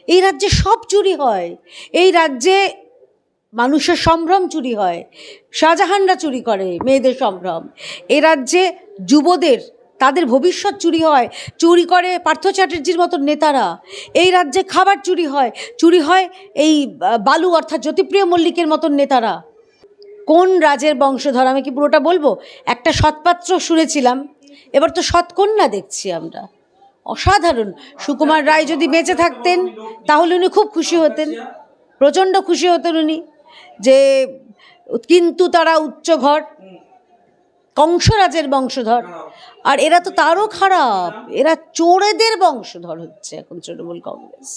এই রাজ্যে সব চুরি হয়, এই রাজ্যে মানুষের সম্ভ্রম চুরি হয়, শাহজাহানরা চুরি করে মেয়েদের সম্ভ্রম, এ রাজ্যে যুবদের তাদের ভবিষ্যৎ চুরি হয়, চুরি করে পার্থ চ্যাটার্জির মতো নেতারা। এই রাজ্যে খাবার চুরি হয় এই বালু অর্থাৎ জ্যোতিপ্রিয় মল্লিকের মতন নেতারা। কোন রাজের বংশধর আমি কি পুরোটা বলবো? একটা সৎপাত্র শুনেছিলাম, এবার তো সৎকন্যা দেখছি আমরা। অসাধারণ। সুকুমার রায় যদি বেঁচে থাকতেন তাহলে উনি খুব খুশি হতেন, প্রচণ্ড খুশি হতেন উনি, যে কিন্তু তারা উচ্চ ঘর, কংসরাজের বংশধর। আর এরা তো তারও খারাপ, এরা চোরেদের বংশধর হচ্ছে এখন তৃণমূল কংগ্রেস,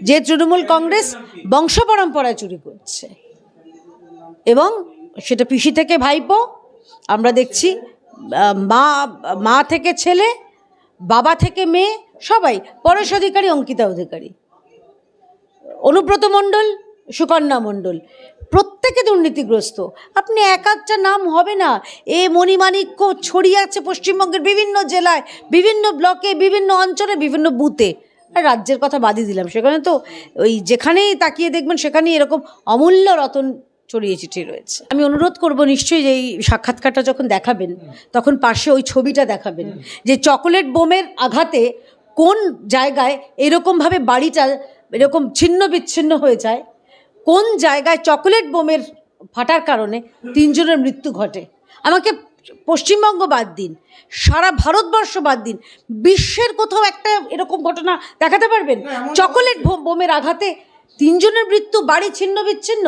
যে তৃণমূল কংগ্রেস বংশ পরম্পরায় চুরি করছে। এবং সেটা পিসি থেকে ভাইপো, আমরা দেখছি মা থেকে ছেলে, বাবা থেকে মেয়ে, সবাই। পরেশ অধিকারী, অঙ্কিতা অধিকারী, অনুব্রত মণ্ডল, সুকন্যা মণ্ডল, প্রত্যেকে দুর্নীতিগ্রস্ত। আপনি এক একটা নাম হবে না, এ মণিমাণিক্য ছড়িয়ে আছে পশ্চিমবঙ্গের বিভিন্ন জেলায়, বিভিন্ন ব্লকে, বিভিন্ন অঞ্চলে, বিভিন্ন বুথে। আর রাজ্যের কথা বাদই দিলাম, সেখানে তো ওই যেখানেই তাকিয়ে দেখবেন সেখানেই এরকম অমূল্য রতন ছড়িয়ে ছিটিয়ে রয়েছে। আমি অনুরোধ করব নিশ্চয়ই যে এই সাক্ষাৎকারটা যখন দেখাবেন তখন পাশে ওই ছবিটা দেখাবেন, যে চকোলেট বোমের আঘাতে কোন জায়গায় এরকমভাবে বাড়িটা এরকম ছিন্ন বিচ্ছিন্ন হয়ে যায়, কোন জায়গায় চকোলেট বোমের ফাটার কারণে 3 জনের মৃত্যু ঘটে। আমাকে পশ্চিমবঙ্গ বাদ দিন, সারা ভারতবর্ষ বাদ দিন, বিশ্বের কোথাও একটা এরকম ঘটনা দেখাতে পারবেন? চকোলেট বোমের আঘাতে 3 জনের মৃত্যু, বাড়ি ছিন্ন বিচ্ছিন্ন।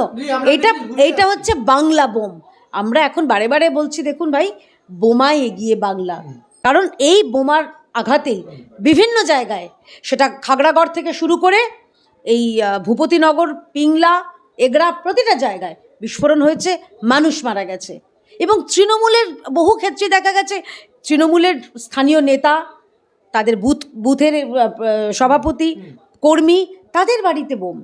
এইটা হচ্ছে বাংলা বোম। আমরা এখন বারে বারে বলছি, দেখুন ভাই, বোমায় এগিয়ে বাংলা। কারণ এই বোমার আঘাতেই বিভিন্ন জায়গায়, সেটা খাগড়াগড় থেকে শুরু করে এই ভূপতিনগর, পিংলা, এগরা, প্রতিটা জায়গায় বিস্ফোরণ হয়েছে, মানুষ মারা গেছে। এবং তৃণমূলের বহু ক্ষেত্রে দেখা গেছে তৃণমূলের স্থানীয় নেতা, তাদের বুথের সভাপতি, কর্মী, তাদের বাড়িতে বোম।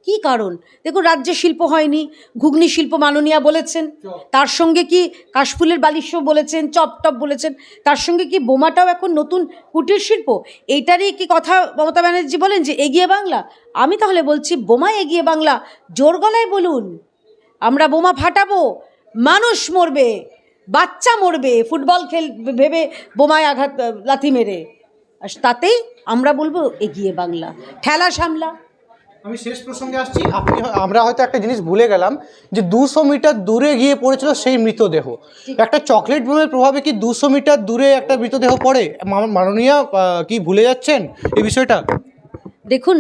কি কারণ? দেখুন, রাজ্যে শিল্প হয়নি, ঘুগনি শিল্প মাননীয়া বলেছেন, তার সঙ্গে কি কাশফুলের বালিশ বলেছেন, চপটপ বলেছেন, তার সঙ্গে কি বোমাটাও এখন নতুন কুটির শিল্প? এইটারই কি কথা মমতা ব্যানার্জি বলেন যে এগিয়ে বাংলা? আমি তাহলে বলছি, বোমা এগিয়ে বাংলা জোর গলায় বলুন। আমরা বোমা ফাটাবো, মানুষ মরবে, বাচ্চা মরবে, ফুটবল ভেবে বোমায় আঘাত লাথি মেরে, তাতেই আমরা বলবো এগিয়ে বাংলা, ঠেলা সামলা। আমি শেষ প্রসঙ্গে আসছি। আমরা হয়তো একটা জিনিস ভুলে গেলাম, যে 200 মিটার দূরে গিয়ে পড়েছিল সেই মৃতদেহ। একটা চকলেট বোমের প্রভাবে কি 200 মিটার দূরে একটা মৃতদেহ পড়ে? মাননীয়া কি ভুলে যাচ্ছেন এই বিষয়টা? দেখুন,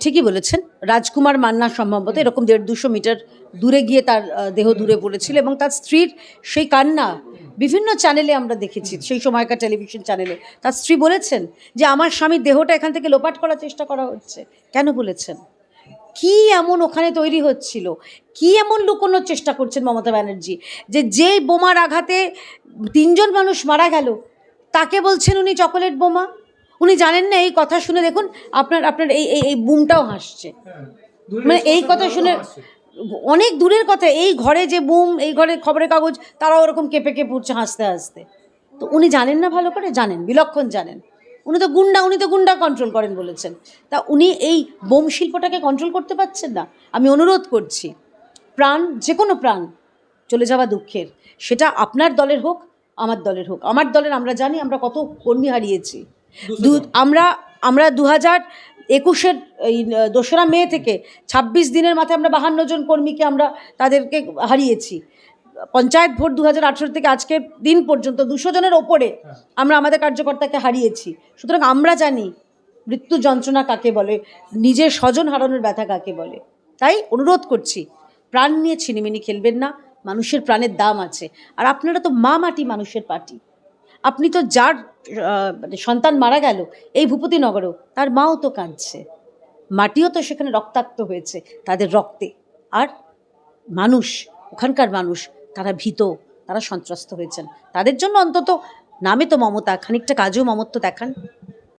ঠিকই বলেছেন, রাজকুমার মান্না সম্ভবত এরকম 150-200 মিটার দূরে গিয়ে তার দেহ দূরে পড়েছিল, এবং তার স্ত্রীর সেই কান্না বিভিন্ন চ্যানেলে আমরা দেখেছি, সেই সময়কার টেলিভিশন চ্যানেলে। তার স্ত্রী বলেছেন যে আমার স্বামীর দেহটা এখান থেকে লোপাট করার চেষ্টা করা হচ্ছে। কেন বলেছেন? কি এমন ওখানে তৈরি হচ্ছিল, কি এমন লুকোনোর চেষ্টা করছেন মমতা ব্যানার্জি, যে যেই বোমার আঘাতে 3 জন মানুষ মারা গেল তাকে বলছেন উনি চকোলেট বোমা? উনি জানেন না? এই কথা শুনে দেখুন, আপনার এই বুমটাও হাসছে। মানে এই কথা শুনে, অনেক দূরের কথা, এই ঘরে যে বুম, এই ঘরে খবরের কাগজ, তারাও ওরকম কেঁপে কেঁপে উঠছে হাসতে হাসতে। তো উনি জানেন না? ভালো করে জানেন, বিলক্ষণ জানেন। উনি তো গুন্ডা কন্ট্রোল করেন বলেছেন, তা উনি এই বোম শিল্পটাকে কন্ট্রোল করতে পারছেন না। আমি অনুরোধ করছি, প্রাণ, যে কোনো প্রাণ চলে যাওয়া দুঃখের, সেটা আপনার দলের হোক, আমার দলের হোক। আমার দলের আমরা জানি আমরা কত কর্মী হারিয়েছি। আমরা 2021-এর এই 2রা মে থেকে 26 দিনের মাথায় আমরা 52 জন কর্মীকে আমরা তাদেরকে হারিয়েছি। পঞ্চায়েত ভোট 2018 থেকে আজকের দিন পর্যন্ত 200 জনের ওপরে আমরা আমাদের কার্যকর্তাকে হারিয়েছি। সুতরাং আমরা জানি মৃত্যু যন্ত্রণা কাকে বলে, নিজের স্বজন হারানোর ব্যথা কাকে বলে। তাই অনুরোধ করছি, প্রাণ নিয়ে ছিনিমিনি খেলবেন না, মানুষের প্রাণের দাম আছে। আর আপনারা তো মা মাটি মানুষের পার্টি। আপনি তো যার সন্তান মারা গেল এই ভূপতিনগরেও, তার মাও তো কাঁদছে, মাটিও তো সেখানে রক্তাক্ত হয়েছে তাদের রক্তে। আর মানুষ, ওখানকার মানুষ, তারা ভীত, তারা সন্ত্রস্ত হয়েছেন। তাদের জন্য অন্তত নামে তো মমতা, খানিকটা কাজেও মমত্ব দেখান।